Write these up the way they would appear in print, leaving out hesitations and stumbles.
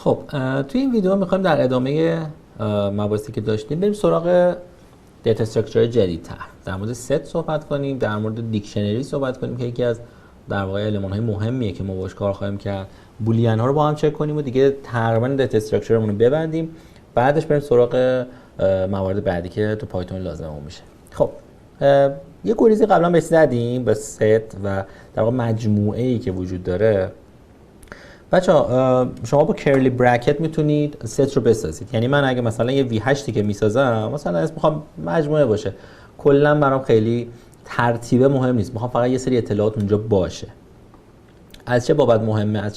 خب توی این ویدیو میخوایم در ادامه مباحثی که داشتیم بریم سراغ دیتا استراکچر جدیدتر. در مورد ست صحبت کنیم، در مورد دیکشنری صحبت کنیم که یکی از در واقع المان‌های مهمیه که ما باهاش کار خواهیم کرد. بولیان ها رو با هم چک کنیم و دیگه تقریبا دیتا استراکچرمون رو ببندیم. بعدش بریم سراغ موارد بعدی که تو پایتون لازممون میشه. خب یه گریزی قبلا بهش زدیم به ست و در واقع مجموعه‌ای که وجود داره. بچه‌ها شما با کرلی برکت میتونید ست رو بسازید. یعنی من اگه مثلا یه V8 که میسازم، مثلا اسم میخوام مجموعه باشه، کلا برام خیلی ترتیبه مهم نیست، میخوام فقط یه سری اطلاعات اونجا باشه. از چه بابت مهمه؟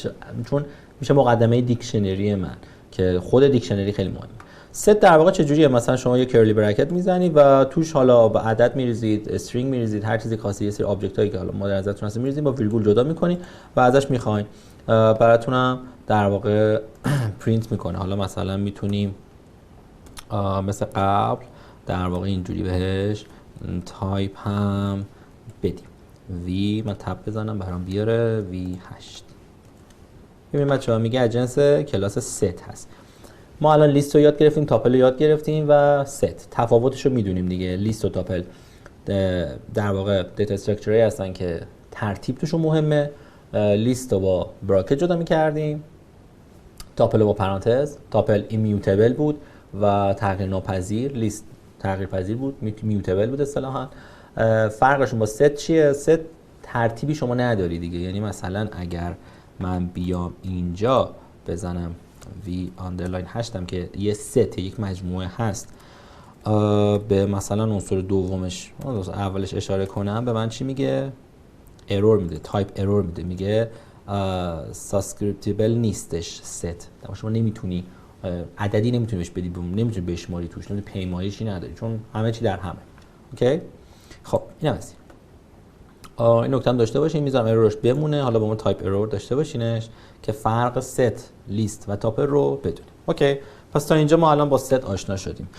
چون میشه مقدمه دیکشنری من که خود دیکشنری خیلی مهمه. ست در واقع چجوریه؟ مثلا شما یه کرلی برکت میزنید و توش حالا با عدد میریزید، استرینگ میریزید، هر چیزی خاصی، یه سری آبجکت هایی که حالا ما در نظرتون هست میریزید، با ویرگول جدا میکنید و ازش میخواین براتونم در واقع پرینت میکنه. حالا مثلا میتونیم مثل قبل در واقع اینجوری بهش تایپ هم بدیم. وی من تب بزنم برام بیاره V8. ببینید بچه‌ها میگه از جنس کلاس ست هست. ما الان لیست رو یاد گرفتیم، تاپل رو یاد گرفتیم و ست. تفاوتش رو میدونیم دیگه. لیست و تاپل در واقع دیتا استراکچرایی هستن که ترتیب توشون مهمه. لیست رو با براکت جدا می‌کردیم، تاپل رو با پرانتز. تاپل ایمیوتبل بود و تغییر ناپذیر، لیست تغییر پذیر بود، میوتبل بود اصطلاحاً. فرقشون با ست چیه؟ ست ترتیبی شما نداری دیگه. یعنی مثلا اگر من بیام اینجا بزنم V آندرلاین 8 که یه ست، یک مجموعه هست، به مثلا عنصر دومش اولش اشاره کنم، به من چی میگه؟ ارور میده، تایپ ارور میده، میگه سابسکریپتیبل نیستش ست. شما نمیتونی عددی نمیتونی بهش بدی، نمیتونی بشماری توش، نمیتونی پیمایشی نداری چون همه چی در همه. اوکی؟ خب این هم هست. این نکته هم داشته باشین، میذارم ارورش بمونه، حالا با ما تایپ ارور داشته باشینش که فرق ست، لیست و تاپل رو بدونیم. اوکی؟ پس تا اینجا ما الان با ست آشنا شدیم.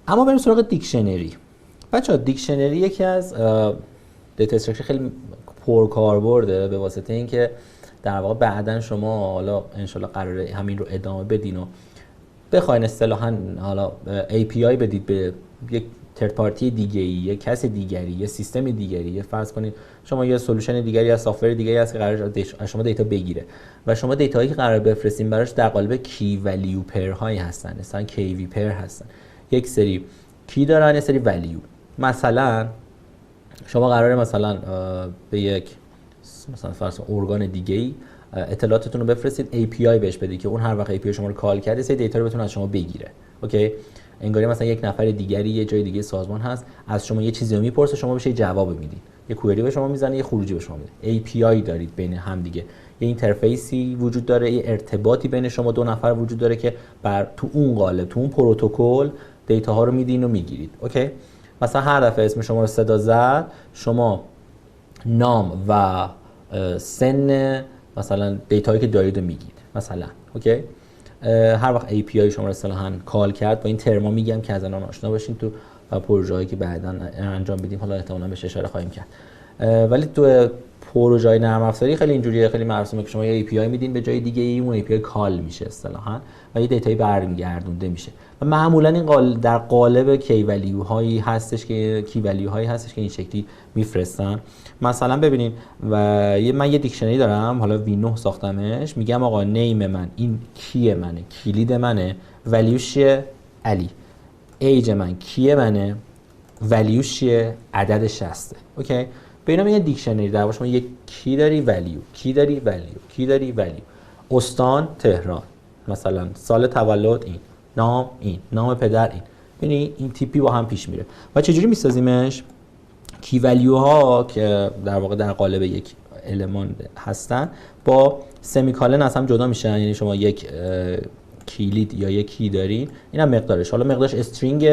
اما بریم سراغ دیکشنری. بچه‌ها دیکشنری یکی از دیتا استراکچر خیلی پرکاربرده، به واسطه اینکه در واقع بعدن شما حالا انشالله قراره همین رو ادامه بدین و بخواین اصطلاحاً حالا API بدید به یک ترد پارتی دیگه‌ای، یک کس دیگری، یک سیستم دیگری. یا فرض کنید شما یه سولوشن دیگری از سافتور دیگری هست که قراره از شما دیتا بگیره و شما دیتایی که قراره بفرستین براش در قالب کی ولیو پیر هایی هستن، مثلا کی وی پیر هستن. یک سری کی دارن، یک سری ولیو. مثلا شما قراره مثلا به یک مثلا فرض ارگان دیگه‌ای اطلاعاتتون رو بفرستید، API بهش بدید که اون هر وقت API شما رو کال کرده سری دیتا رو بتونه از شما بگیره. اوکی؟ انگاری مثلا یک نفر دیگری یه جای دیگه سازمان هست، از شما یه چیزی رو میپرسه، شما بهش جواب میدید، یه کوئری به شما میزنه، یه خروجی به شما میده. API دارید بین هم دیگه، یه اینترفیسی وجود داره، یه ارتباطی بین شما دو نفر وجود داره که تو اون قالب، تو اون پروتکل دیتا ها رو میدین و میگیرید. اوکی؟ مثلا هر دفعه اسم شما رو صدا زد، شما نام و سن مثلا دیتایی که دارید رو میگید مثلا. اوکی؟ هر وقت API شما رو اصطلاحاً کال کرد، با این ترما میگم که از الان آشنا باشین تو پروژه‌ای که بعداً انجام بدیم، حالا احتمالاً بهش اشاره خواهیم کرد. ولی تو پروژه‌های نرم افزاری خیلی اینجوریه، خیلی مرسومه که شما یه API میدین به جای دیگه ای، اون API کال میشه اصطلاحاً و یه دیتایی برمیگردونده میشه و معمولاً این در قالب کی ولیو هایی هستش که این شکلی میفرستن. مثلا ببینید من یه دیکشنری دارم، حالا V9 ساختمش، میگم آقا نیم من این کیه منه، کلید منه، ولیوش چیه؟ علی. ایج من کیه منه، ولیوش چیه؟ عدد 60. اوکی؟ ببینم این دیکشنری در واقع شما یک کی داری، ولیو، کی داری، ولیو، کی داری، ولیو. استان تهران، مثلا سال تولد این، نام این، نام پدر این. ببینید این تیپی با هم پیش میره. و چجوری میسازیمش؟ کی ولیو ها که در واقع در قالب یک المان هستن با سمیکالن از هم جدا میشن. یعنی شما یک کلید یا یک کی دارین، اینم مقدارش، حالا مقدارش استرینگ،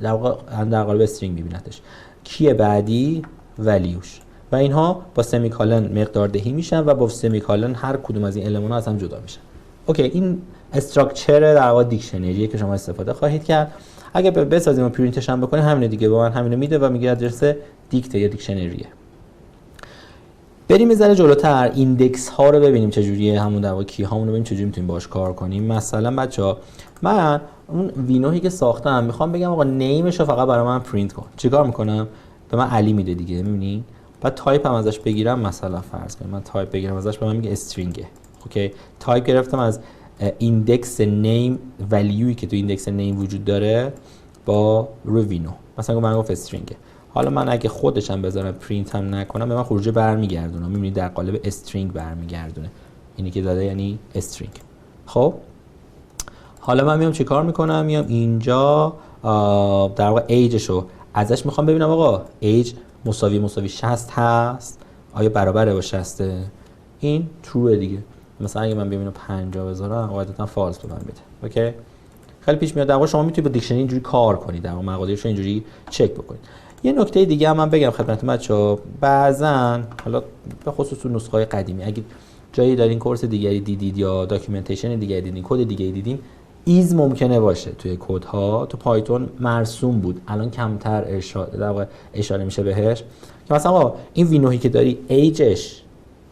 در واقع در قالب استرینگ میبینتش. کی بعدی ولیوش و اینها با سمیکالن مقدار دهی میشن و با سمیکالن هر کدوم از این المان ها از هم جدا میشن. اوکی، این استراکچر در واقع دیکشنریه که شما استفاده خواهید کرد. اگه بسازیم و پرینتش هم بکنیم، همینه دیگه، با من همینو میده و میگه ادرس دیکت یا دیکشنریه. بریم یه ذره جلوتر، ایندکس ها رو ببینیم چجوریه، همون در واقع کی هامون رو ببینیم چجوری میتونیم باهاش کار کنیم. مثلا بچه‌ها من اون وینوهی که ساختم میخوام بگم آقا نیمش رو فقط برای من پرینت کن. چیکار میکنم؟ به من علی میده دیگه، میبینی؟ بعد تایپ هم ازش بگیرم، مثلا فرض کنیم من تایپ بگیرم ازش، به من میگه استرینگه. اوکی، تایپ گرفتم از ایندکس نیم، ولیویی که تو ایندکس نیم وجود داره با رو وینو، مثلا من گفت استرینگه. حالا من اگه خودشم بذارم پرینت هم نکنم به من خروجی برمیگردونه، میبینید در قالب استرینگ برمیگردونه، اینی که داده یعنی استرینگ. خب حالا من میام چیکار میکنم؟ میام اینجا در واقع ایجشو ازش میخوام ببینم آقا ایج مساوی 60 هست، آیا برابره با 60؟ این تروه دیگه. مثلا اگه من ببینم 50 بذارم قاعدتا فالس به من بده. اوکی، خیلی پیش میاد. در واقع شما میتونید با دیکشنری اینجوری کار کنید، در واقع مقادیرش رو اینجوری چک بکنید. یه نکته دیگه هم من بگم خدمت بچه‌ها، بعضن حالا به خصوص تو نسخه‌های قدیمی اگه جایی دارین کورس دیگری دیدید یا داکیومنتیشن دیگری دیدین، کد دیگری دیدین، ایز ممکنه باشه توی کدها. تو پایتون مرسوم بود، الان کمتر اشاره میشه بهش که مثلا آقا این وینوهی که داری ایجش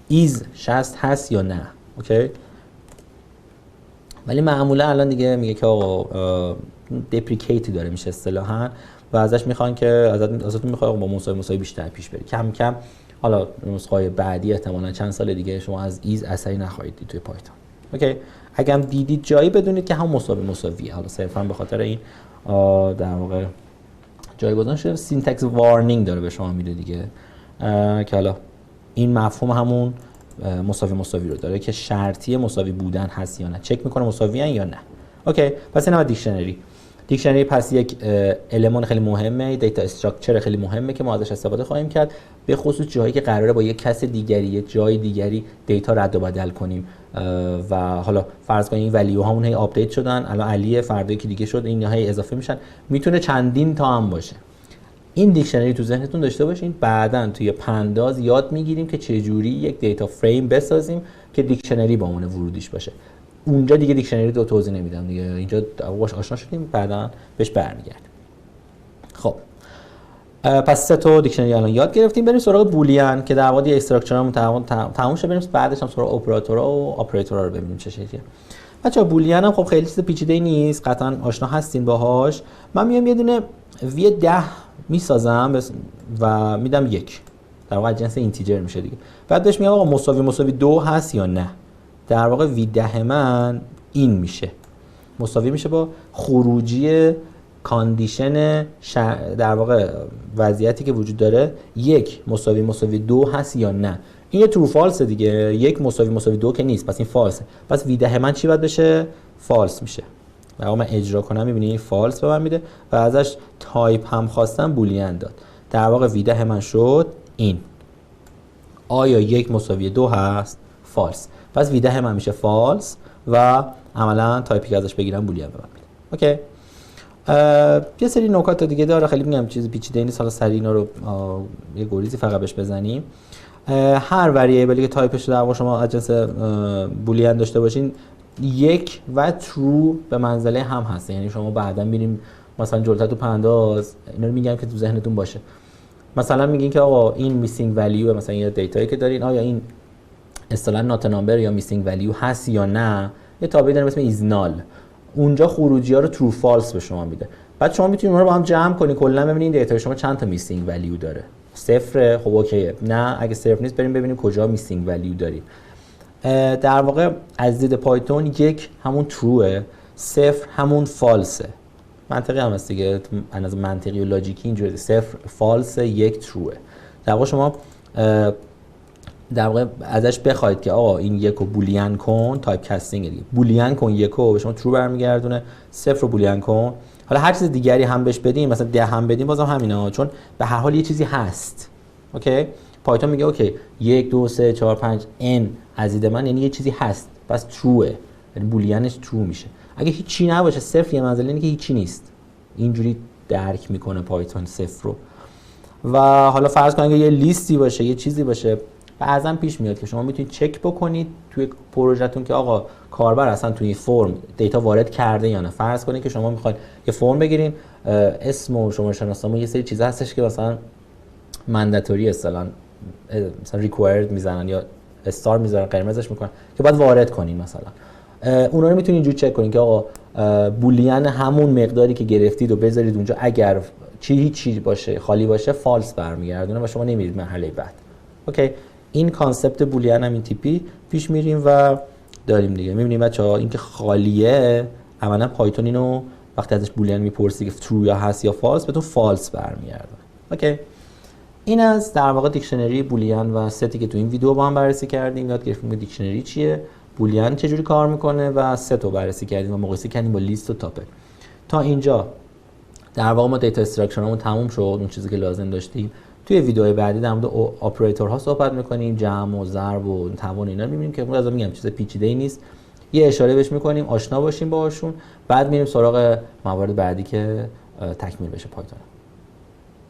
ایز 60 هست یا نه. اوکی، ولی معمولا الان دیگه میگه که آقا دپریکیتی داره میشه اصطلاحاً و ازش میخوان که ازتون میخواد با مساوی بیشتر پیش بری. کم کم حالا نسخه‌های بعدی احتمالاً چند سال دیگه شما از ایز اثری نخواهید دید توی پایتون. اوکی، اگه هم دیدید جایی بدونید که هم مساویه، حالا صرفا به خاطر این در واقع جای گذاشته سینتکس وارنینگ داره به شما میده دیگه، که حالا این مفهوم همون مساوی رو داره که شرطی مساوی بودن هست یا نه، چک میکنه مساویان یا نه. اوکی، پس این هم دیکشنری پس یک المان خیلی مهمه، دیتا استراکچر خیلی مهمه که ما ازش استفاده خواهیم کرد، به خصوص جایی که قراره با یک کس دیگری یک جای دیگری دیتا رد و بدل کنیم و حالا فرض کنید این ولیو هامون هی آپدیت شدن، الان علیه فردا یکی دیگه شد، این هی اضافه میشن، میتونه چندین تا هم باشه. این دیکشنری تو ذهنتون داشته باشین، بعداً توی پنداز یاد میگیریم که چه جوری یک دیتا فریم بسازیم که دیکشنری با اون ورودیش باشه. اونجا دیگه دیکشنری رو توضیح نمیدم دیگه، اینجا باهاش آشنا شدیم، بعداً بهش برمیگردیم. خب پس سه تا دیکشنری الان یاد گرفتیم، بریم سراغ بولیان که در واقع استراکچرمون تموم شه، بریم بعدش هم سراغ اپراتورها و آپریتورها رو ببینیم چه شکلیه. بچه‌ها بولیان هم خب خیلی چیز پیچیده‌ای نیست، قطعاً آشنا هستین باهاش. من میام یه دونه وی 10 میسازم و میدم 1، در واقع جنس اینتیجر میشه دیگه. بعد بهش میگم آقا مساوی 2 هست یا نه. در واقع وی 10 من این میشه، مساوی میشه با خروجی کاندیشن در واقع وضعیتی که وجود داره، 1 مساوی 2 هست یا نه. این ترو فالس دیگه، 1 مساوی 2 که نیست، پس این فالسه. پس وی 10 من چی باید بشه؟ فالس میشه. در واقع من اجرا کنم میبینی فالس به من میده و ازش تایپ هم خواستم بولیان داد. در واقع وی 10 من شد این، آیا 1 مساوی 2 هست؟ فالس. پس وی 10 من میشه فالس و عملا تایپی که ازش بگیرم بولیان به من میده. اوکی، یه سری نکات دیگه داره، خیلی میگم چیز پیچیده نیست، حالا سری اینا رو یه گریزی فقط بهش بزنیم. هر وریبلی که تایپش در واقع شما از جنس بولیان داشته باشین، 1 و ترو به منزله هم هست، یعنی شما بعدا میریم مثلا جلوتر تو پنداز اینا رو میگم که تو ذهنتون باشه. مثلا میگین که آقا این میسینگ ولیو، مثلا یه دیتایی که دارین، آیا این اصطلاحاً نات نامبر یا میسینگ ولیو هست یا نه، یه تابعی داره اسم ایز نال، اونجا خروجی ها رو ترو فالس به شما میده. بعد شما میتونید اونها رو با هم جمع کنید، کلا ببینید دیتا شما چند تا میسینگ ولیو داره. صفر، خب اوکیه. نه اگه صفر نیست بریم ببینیم کجا میسینگ ولیو داریم. در واقع از دید پایتون 1 همون تروه، 0 همون فالسه. منطقی هم هست دیگه، از منطقی و لاجیکی اینجوریه، 0 فالسه 1 تروه. در واقع شما در واقع ازش بخواید که آقا این 1 رو بولیان کن، تایپ کاستینگ دیگه، بولیان کن 1 رو به شما ترو برمیگردونه، 0 رو بولیان کن. حالا هر چیز دیگری هم بهش بدیم، مثلا 10 هم بدیم بازم همینا، چون به هر حال یه چیزی هست. اوکی، پایتون میگه اوکی 1 2 3 4 5 n از دید من یعنی یه چیزی هست، پس تروه، یعنی بولیانش ترو میشه. اگه هیچی نباشه، صفر یه منزله اینه که هیچی نیست، اینجوری درک میکنه پایتون صفر رو. و حالا فرض کنید یه لیستی باشه، یه چیزی باشه، بعضا پیش میاد که شما میتونید چک بکنید توی پروژهتون که آقا کاربر اصلا توی فرم دیتا وارد کرده یا نه. فرض کنید که شما میخواید یه فرم بگیرین، اسم و شماره شناسنامه، یه سری چیزا هستش که مثلا منداتوری اصلا مثلا required میزنن یا استار میذارن قرمزش میکنن که باید وارد کنین مثلا. اونا رو میتونید اینجوری چک کنین که آقا بولیان همون مقداری که گرفتید و بذارید اونجا، اگر هیچ باشه خالی باشه فالس برمیگردونه و شما نمیرید مرحله بعد. اوکی، این کانسپت بولیان هم این تیپی پیش میریم و داریم دیگه. میبینیم بچه‌ها اینکه خالیه عملا پایتون اینو وقتی ازش بولیان میپرسی که ترو یا هست یا فالس بهتون فالس برمیگردونه. اوکی، این از در واقع دیکشنری بولیان و ستی که تو این ویدیو با هم بررسی کردیم. یاد گرفتیم که دیکشنری چیه، بولیان چجوری کار میکنه و ست رو بررسی کردیم و مقایسه کردیم با لیست و تاپل. تا اینجا در واقع ما دیتا استراکچرمون تموم شد، اون چیزی که لازم داشتیم. توی ویدیوهای بعدی در مورد اپراتورها صحبت میکنیم، جمع و ضرب و توان اینا میبینیم که لازم میگم چیز پیچیده‌ای نیست، یه اشاره بهش میکنیم، آشنا باشیم باهاشون، بعد میریم سراغ موارد بعدی که تکمیل بشه پایتون.